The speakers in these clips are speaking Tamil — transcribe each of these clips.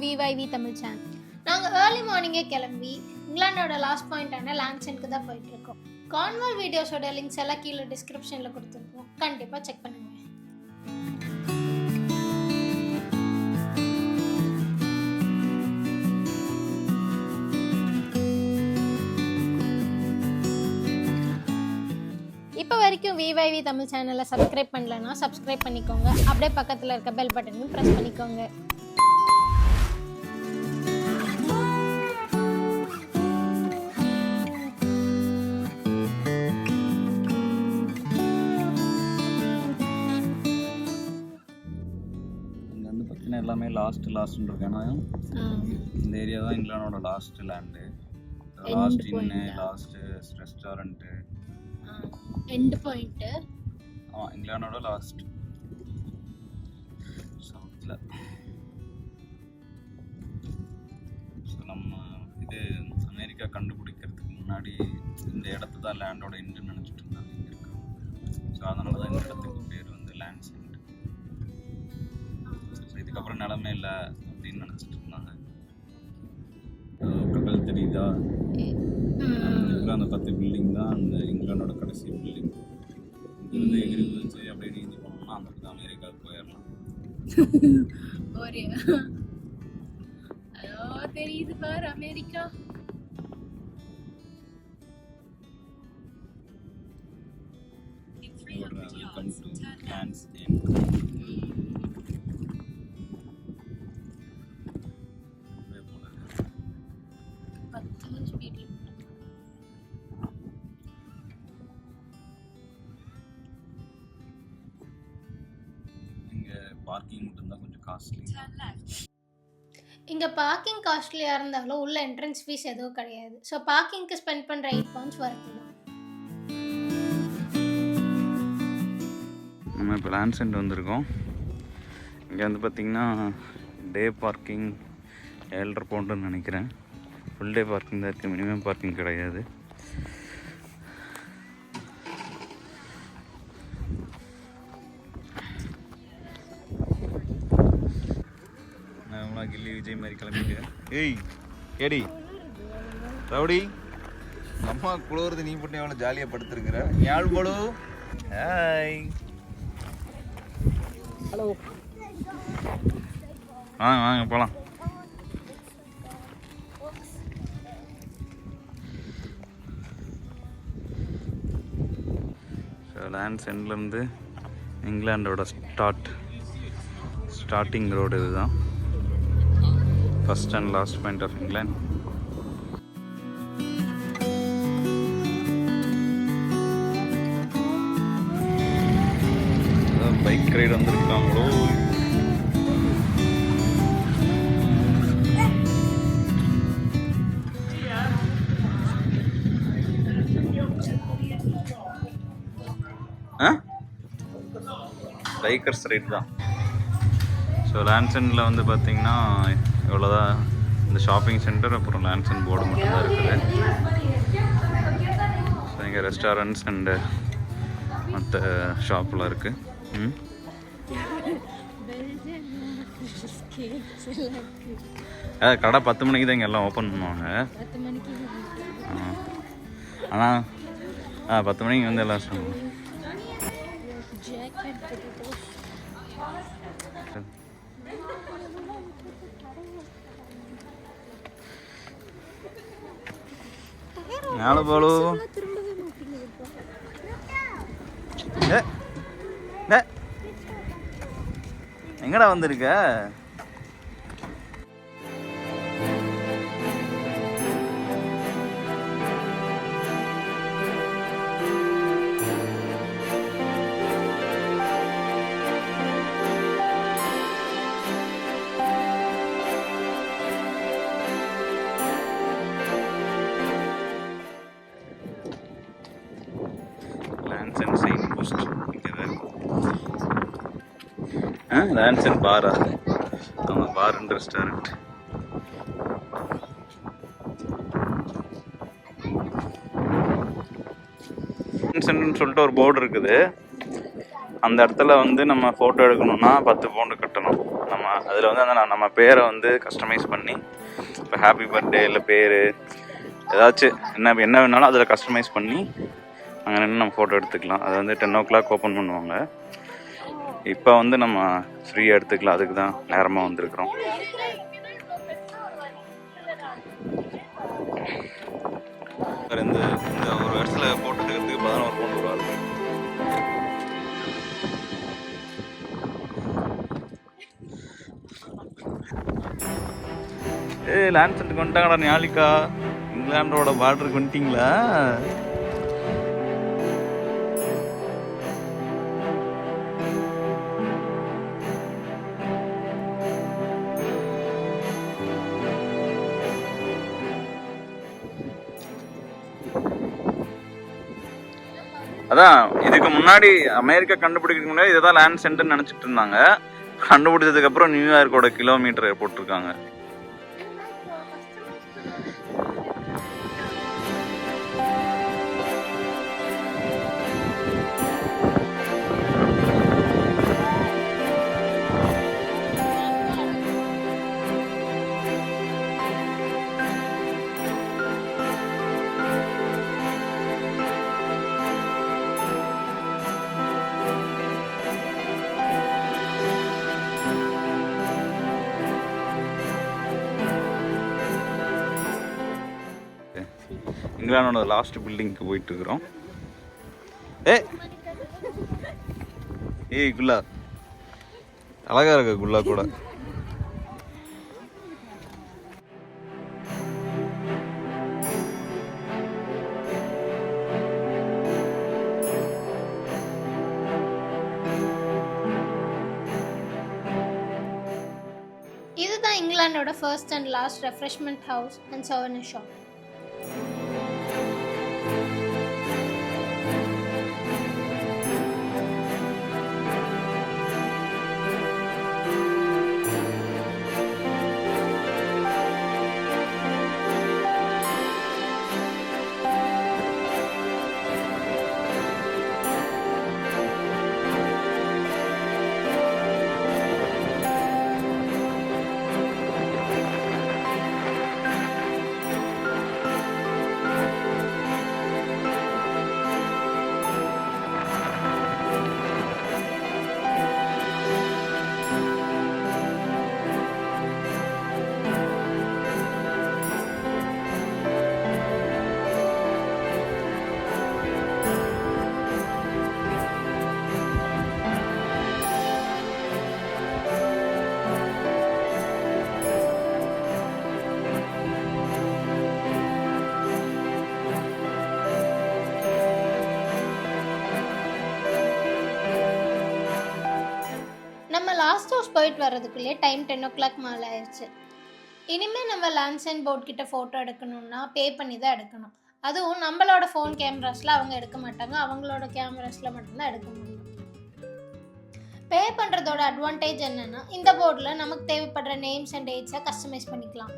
VYV Tamil channel. நாங்கள் ஏர்லி மார்னிங்கே கிளம்பி இங்கிலாண்டோட லாஸ்ட் பாயிண்டான லான்சனுக்கு தான் போயிட்டுருக்கோம். கான்வால் வீடியோஸோட லிங்க்ஸ் எல்லாம் கீழே டிஸ்கிரிப்ஷனில் கொடுத்துருக்கோம், கண்டிப்பாக செக் பண்ணுங்கள். இப்போ வரைக்கும் VYV தமிழ் சேனலை சப்ஸ்கிரைப் பண்ணலன்னா சப்ஸ்கிரைப் பண்ணிக்கோங்க. அப்படியே பக்கத்தில் இருக்க பெல் பட்டனையும் ப்ரெஸ் பண்ணிக்கோங்க. இங்கே வந்து பார்த்தீங்கன்னா எல்லாமே லாஸ்ட்டுன்னு இருக்கேன்னா இந்த ஏரியா தான் இங்கிலாண்டோட லாஸ்ட் லேண்டு. லாஸ்ட் இன்னு, லாஸ்ட்டு ரெஸ்டாரண்ட்டு, எண்ட் பாயிண்ட். ஆமாம், இங்கிலாண்டோட லாஸ்ட் சவுத்தில். ஸோ நம்ம இது அமெரிக்கா கண்டுபிடிக்கிறதுக்கு முன்னாடி இந்த இடத்து தான் லேண்டோட எண்டுன்னு நினச்சிட்டு இருந்தாங்க இங்கே இருக்கோம். ஸோ அதனால தான் இந்த இடத்துக்கு பேர் வந்து லேண்ட்ஸ் எண்டு. ஸோ இதுக்கப்புறம் நிலமே இல்லை அப்படின்னு நினச்சிட்டு இருந்தாங்க. கடல் தெரியுதா, அந்த 10 பில்டிங் தான் அந்த இங்கிலாண்டோட கடைசி பில்டிங். இங்கிருந்து எகிரி குதிச்சு அப்படியே நீந்தி போனோம்னா அந்த பக்கம் அமெரிக்காவுக்கு போயிடலாம். தெரியுது பாரு America. Welcome to lands end. Parking மட்டும்தான் கொஞ்சம் காஸ்ட்லி. இங்கே பார்க்கிங் காஸ்ட்லியாக இருந்தாலும் உள்ள என்ட்ரன்ஸ் ஃபீஸ் எதுவும் கிடையாது. ஸோ பார்க்கிங்க்கு ஸ்பெண்ட் பண்ணுற 8 பவுண்ட்ஸ் வருது தான். நம்ம இப்போ லேண்ட்ஸ் எண்ட் வந்திருக்கோம். இங்கே வந்து பார்த்திங்கன்னா டே பார்க்கிங் 7.5 பவுண்டுன்னு நினைக்கிறேன். ஃபுல் டே பார்க்கிங் தான் இருக்குது, மினிமம் பார்க்கிங் கிடையாது. கில்லி விஜய் மாதிரி கிளம்பிட்டு ஏய் ஏடி ரவுடி அம்மா குளிர்றது நீ போட்டு எவ்வளோ ஜாலியாக படுத்துருக்குற. யாழ் போடு. ஹாய், ஹலோ, வாங்க வாங்க போகலாம். லேண்ட்ஸ் எண்ட்லேருந்து இங்கிலாண்டோட ஸ்டார்டிங் ரோடு இதுதான். First and last point of England. Bike ride வந்திருக்காங்களோ. பைக்கர்ஸ் ரைட் தான். ஸோ லேண்ட்ஸனில் வந்து பார்த்தீங்கன்னா இவ்வளோதான் இந்த ஷாப்பிங் சென்டர், அப்புறம் லேண்ட்ஸன் போர்டு மட்டும்தான் இருக்குது. ஸோ இங்கே ரெஸ்டாரண்ட்ஸ் அண்டு மற்ற ஷாப்லாம் இருக்குது. கடை 10 மணிக்கு தான் இங்கே எல்லாம் ஓப்பன் பண்ணுவாங்க. ஆனால் 10 மணிக்கு வந்து எல்லாம் சொல்லுவாங்க. மேலே போலு எங்கடா வந்திருக்க? லேண்ட்ஸன் பாரா? ஆமாம், பார் அண்ட் ரெஸ்டாரண்ட். சென்டர்னு சொல்லிட்டு ஒரு போர்டு இருக்குது. அந்த இடத்துல வந்து நம்ம ஃபோட்டோ எடுக்கணும்னா 10 பவுண்டு கட்டணும். நம்ம அதில் வந்து அந்த நம்ம பேரை வந்து கஸ்டமைஸ் பண்ணி, இப்போ ஹாப்பி பர்த்டே இல்லை பேர் ஏதாச்சும் என்ன வேணாலும் அதில் கஸ்டமைஸ் பண்ணி அங்கே நின்று நம்ம ஃபோட்டோ எடுத்துக்கலாம். அது வந்து 10 o'clock ஓப்பன் பண்ணுவாங்க. இப்போ வந்து நம்ம ஃப்ரீயாக எடுத்துக்கலாம். அதுக்கு தான் நேரமாக வந்திருக்கிறோம். இந்த ஒரு இடத்துல ஃபோட்டோ எடுக்கிறதுக்கு 11 பவுண்டு வரும். லான்சென்ட்டுக்கு வந்துட்டாங்கடா ஞாலிக்கா. இங்கிலாண்டோட பார்டருக்கு வந்துட்டிங்களா? அதான் இதுக்கு முன்னாடி அமெரிக்கா கண்டுபிடிக்கிறதுக்கு முன்னாடி இதுதான் லேண்ட் சென்டர்னு நினச்சிட்டு இருந்தாங்க. கண்டுபிடிச்சதுக்கு அப்புறம் நியூயார்க்கோட கிலோமீட்டர் போட்டிருக்காங்க. இங்கிலாண்டோட லாஸ்ட் பில்டிங்க்கு போயிட்டு இருக்கிறோம். ஏய் குல்லா, அழகா இருக்க குல்லா கூட. இதுதான் இங்கிலாண்டோட first and last refreshment house and souvenir shop. நம்ம லாஸ்ட் ஹவுஸ் போயிட்டு வர்றதுக்குள்ளேயே டைம் 10 o'clock மேலே ஆயிடுச்சு. இனிமேல் நம்ம லேண்ட்லைன் போர்ட் கிட்ட ஃபோட்டோ எடுக்கணும்னா பே பண்ணி தான் எடுக்கணும். அதுவும் நம்மளோட ஃபோன் கேமராஸில் அவங்க எடுக்க மாட்டாங்க, அவங்களோட கேமராஸில் மட்டும்தான் எடுக்க முடியும். பே பண்ணுறதோட அட்வான்டேஜ் என்னென்னா, இந்த போர்டில் நமக்கு தேவைப்படுற நேம்ஸ் அண்ட் டேட்ஸை கஸ்டமைஸ் பண்ணிக்கலாம்.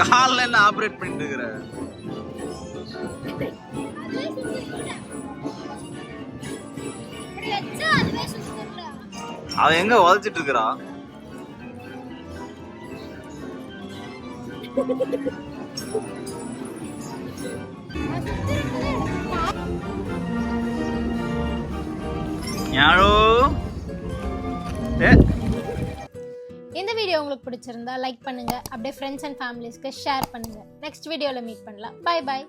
கால்ல என்ன ஆபரேட் பண்ணிட்டு இருக்கற? அவன் எங்க வளைச்சிட்டு இருக்கறான்? யாரோ இந்த வீடியோ உங்களுக்கு பிடிச்சிருந்தா லைக் பண்ணுங்க, அப்படியே ஃப்ரெண்ட்ஸ் அண்ட் ஃபேமிலிஸ்க்கு ஷேர் பண்ணுங்க. நெக்ஸ்ட் வீடியோவில் மீட் பண்ணலாம். Bye bye.